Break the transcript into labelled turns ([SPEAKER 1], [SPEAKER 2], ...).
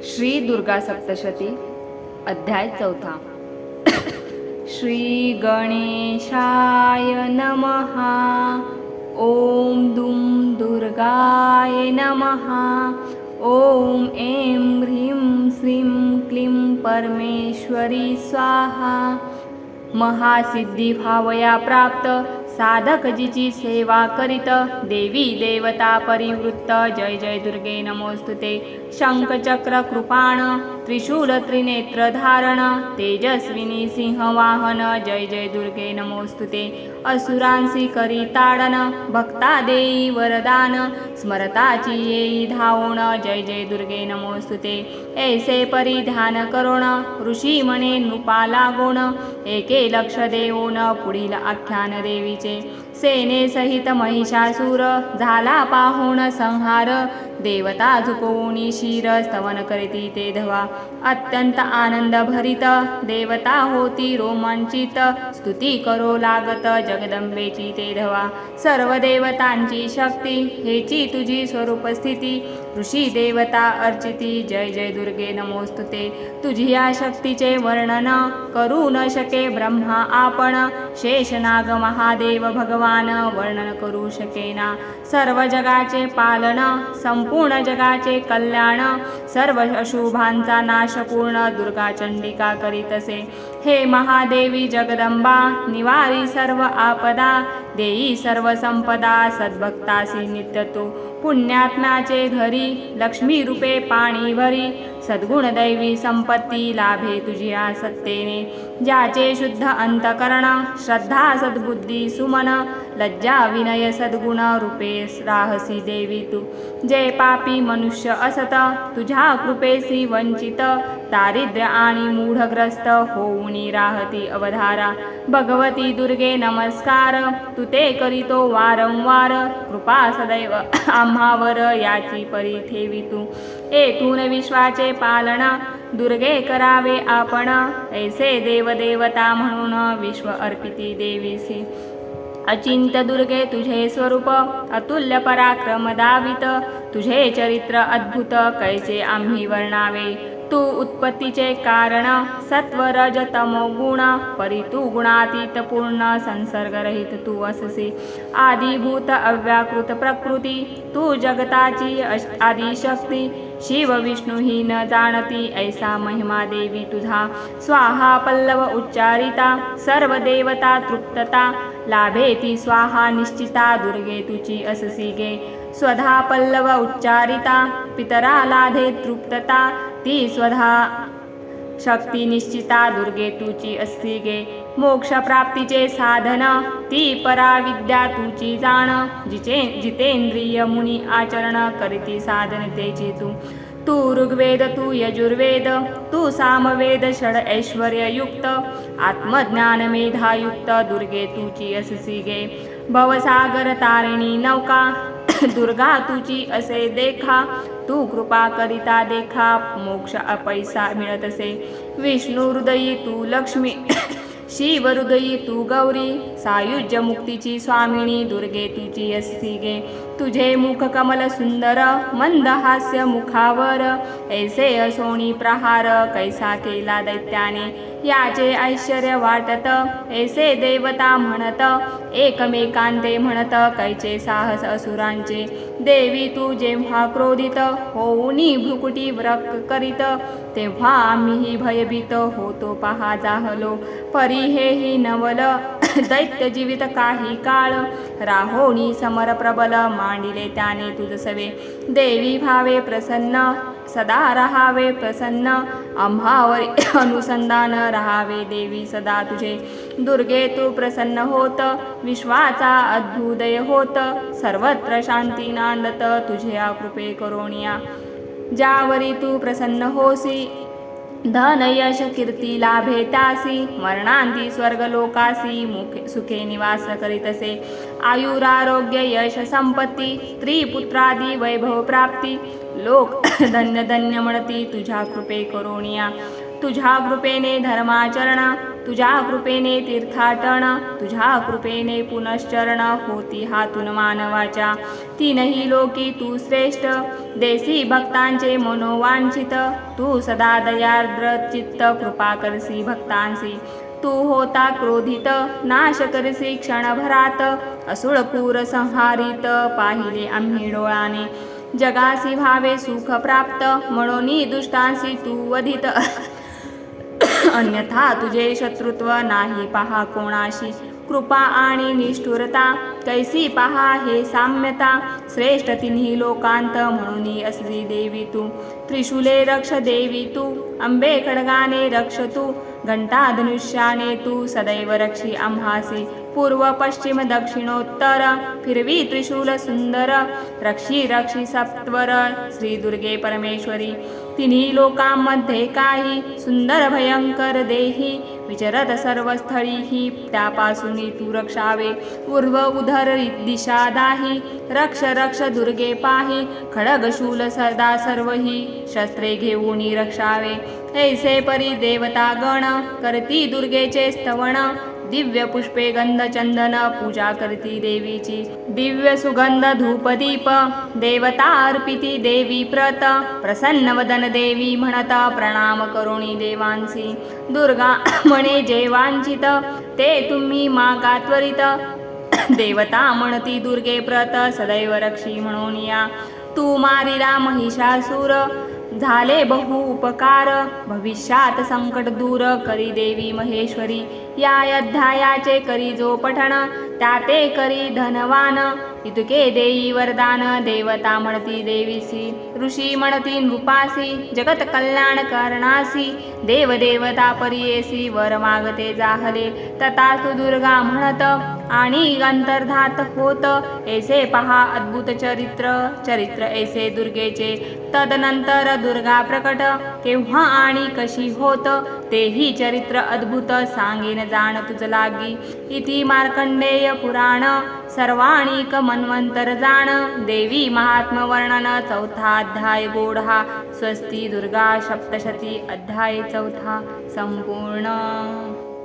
[SPEAKER 1] श्री दुर्गा सप्तशती अध्याय 4. श्री गणेशाय नमः. ओम दुम दुर्गाय नमः. ओम ऐं ह्रीं श्रीं क्लीं परमेश्वरी स्वाहा. महासिद्धी भावया प्राप्त साधक जिची सेवा करीत देवी देवता परिवृत्त. जय जय दुर्गे नमोस्तुते. शंखचक्र कृपाण त्रिशूल त्रिनेत्र धारण तेजस्विनी सिंहवाहन. जय जय दुर्गे नमोस्तुते. असुरांसी करी ताडन भक्ता देई वरदान स्मरताची येई धावण. जय जय दुर्गे नमोस्तुते. ऐसे परिधान करोण ऋषी म्हणे नृपा लागोण एके लक्ष देऊन पुढील आख्यान देवीचे. सेनेसहित महिषासूर झाला पाहुण संहार देवता झुकवूनी शिर स्तवन करीती ते धवा. अत्यंत आनंद भरित देवता होती रोमांचित स्तुती करो लागत जगदंबेची ते धवा. सर्व देवतांची शक्ती हेची तुझी स्वरूप स्थिती ऋषी देवता अर्चिती. जय जय दुर्गे नमोस्तुते. तुझी या शक्तीचे वर्णन करू न शके ब्रह्मा आपण शेषनाग महादेव भगवान वर्णन करू शकेना. सर्व जगाचे पालन संपूर्ण जगाचे कल्याण सर्व अशुभांचा नाश पूर्ण दुर्गा चंडिका करीतसे. हे महादेवी जगदंबा निवारी सर्व आपदा देई सर्व संपदा सद्भक्तासी नित्य तू. पुण्यात्म्याचे घरी लक्ष्मी रूपे पाणी भरी सद्गुण दैवी संपत्ती लाभे तुझ्या सत्तेने. ज्याचे शुद्ध अंतकरण श्रद्धा सद्बुद्धी सुमन लज्जा विनय सद्गुण रूपे राहसी देवी तू. जे पापी मनुष्य असत तुझ्या कृपेसी वंचित दारिद्र्य आणि मूढग्रस्त होऊनी राहती अवधारा. भगवती दुर्गे नमस्कार तू ते करीतो वारंवार कृपा सदैव आम्हावर याची परी ठेवी तू. येथून विश्वाचे पालन दुर्गे करावे आपण ऐसे देवदेवता म्हणून विश्व अर्पिती देवीसी. अचिंत्य दुर्गे तुझे स्वरूप अतुल्य पराक्रम दावित तुझे चरित्र अद्भुत कैसे आम्ही वर्णावे. तू उत्पत्तीचे कारण सत्व रज तमो गुण परी तू गुणातीत पूर्ण संसर्गरहित तू अससी. आदिभूत अव्याकृत प्रकृती तू जगताची आदिशक्ती शिव विष्णू ही न जाणती ऐसा महिमा देवी तुझा. स्वाहा पल्लव उच्चारिता सर्व देवता तृप्तता लाभे ती स्वाहा निश्चिता दुर्गे तुझी अससी गे. स्वधा पल्लव उच्चारिता पितरा लाधे तृप्तता ती स्वधा शक्ती निश्चिता दुर्गे तुझी अससी गे. मोक्ष प्राप्तीचे साधन ती पराविद्या तुझी जाण जितेंद्रिय मुनी आचरण करीती साधन तेची तू. तू ऋग्वेद तू यजुर्वेद तू सामवेद षड ऐश्वर्य युक्त आत्मज्ञान मेधायुक्त दुर्गे तुझी अससी गे. भवसागर तारिणी नौका दुर्गा तुझी असे देखा तू कृपा करिता देखा मोक्ष अपैसा मिळतसे. विष्णू हृदयी तू लक्ष्मी शिव हृदयी तू गौरी सायुज्य मुक्तीची स्वामिनी दुर्गे तुझी अससी गे. तुझे मुख कमल सुंदर मंद हास्य मुखावर ऐसे असोणी प्रहार कैसा केला दैत्याने. याचे ऐश्वर्य वाटत ऐसे देवता म्हणत एकमेकांते म्हणत कैचे साहस असुरांचे. देवी तू जेव्हा क्रोधित होऊनी भ्रुकुटी व्रक करीत तेव्हा आम्हीही भयभीत होतो पहा जाहलो. परी हेही नवल दैत्य जीवित काही काळ राहोनी समर प्रबल मांडिले त्याने तुझ सवे. देवी भावे प्रसन्न सदा रहावे प्रसन्न आम्हावर अनुसंधान रहावे देवी सदा तुझे. दुर्गे तू प्रसन्न होत विश्वाचा अद्भुदय होत सर्वत्र शांती नांदत तुझ्या कृपे करोनिया. ज्यावरी तू प्रसन्न होसी धन यश कीर्ती लाभे त्यासी मरणांती स्वर्गलोकासी मुखे सुखे निवास करीतसे. आयुरारोग्य यश संपत्ती स्त्री पुत्रादी वैभव प्राप्ती लोक धन्य धन्य म्हणती तुझ्या कृपे करोनिया. तुझ्या कृपेने धर्माचरण तुझ्या कृपेने तीर्थाटन, तुझ्या कृपेने पुनश्चरण होती हातून मानवाच्या. तीनही लोकी तू श्रेष्ठ, देसी भक्तांचे मनोवांछित. तू सदा दयार्द्र चित्त, कृपा करसी भक्तांसी. तू होता क्रोधित, नाश करसी क्षणभरात. असुळ क्रूर संहारित, पाहिले आम्ही डोळाने. जगासी व्हावे सुख प्राप्त, म्हणून दुष्टांसी तू वधित. अन्यथा तुझे शत्रुत्व नाही पहा कोणाशी. कृपा आणि निष्ठुरता कैसी पहा हे साम्यता. श्रेष्ठ तिन्ही लोकांत, म्हणून असली देवी तू. त्रिशूले रक्ष देवी तू, अंबे खड्गाने रक्ष तू. घंटा धनुष्याने तू सदैव रक्षी आम्हासी. पूर्व पश्चिम दक्षिणोत्तर, फिरवी त्रिशूल सुंदर. रक्षी रक्षी सत्वर, श्री दुर्गे परमेश्वरी. तिन्ही लोकांमध्ये काही सुंदर भयंकर देही, विचरत सर्वस्थळी ही. त्यापासून तू रक्षावे, ऊर्ध्व उधर दिशा दाही. रक्ष रक्ष दुर्गे पाही, खडग शूल सदा सर्वही. शस्त्रे घेऊन रक्षावे, ऐसे परी देवता गण. करती दुर्गेचे स्तवन, दिव्य पुष्पे गंध चंदन. पूजा करती देवीची, दिव्य सुगंध धूपदीप. देवता अर्पिती देवी प्रत, प्रसन्न वदन देवी म्हणत. प्रणाम करोणी देवांसी. दुर्गा म्हणे जे वांछित, ते तुम्ही मागा त्वरित. देवता म्हणती दुर्गे प्रत, सदैव रक्षी म्हणून या. तू मारिला महिषासूर, झाले बहु उपकार. भविष्यात संकट दूर, करी देवी महेश्वरी. या अध्यायाचे करी जो पठण, त्याते करी धनवान. इतके देई वरदान, देवता म्हणती देवीसी. ऋषी म्हणती नृपासी, जगत कल्याण करणासी. देव देवता परियेसी, वर मागते जाहले. तथास्तु दुर्गा म्हणत, आणि अंतर्धात होत. ऐसे पहा अद्भुत चरित्र ऐसे दुर्गेचे. तदनंतर दुर्गा प्रकट, केव्हा आणि कशी होत. तेही चरित्र अद्भुत, सांगेन जाण तुझ लागी. इति मार्कंडेय पुराण, सर्वाणिक मन्वंतर जाण. देवी महात्म वर्णन, चौथा अध्याय गोढा. स्वस्ती दुर्गा सप्तशती, अध्याय चौथा संपूर्ण.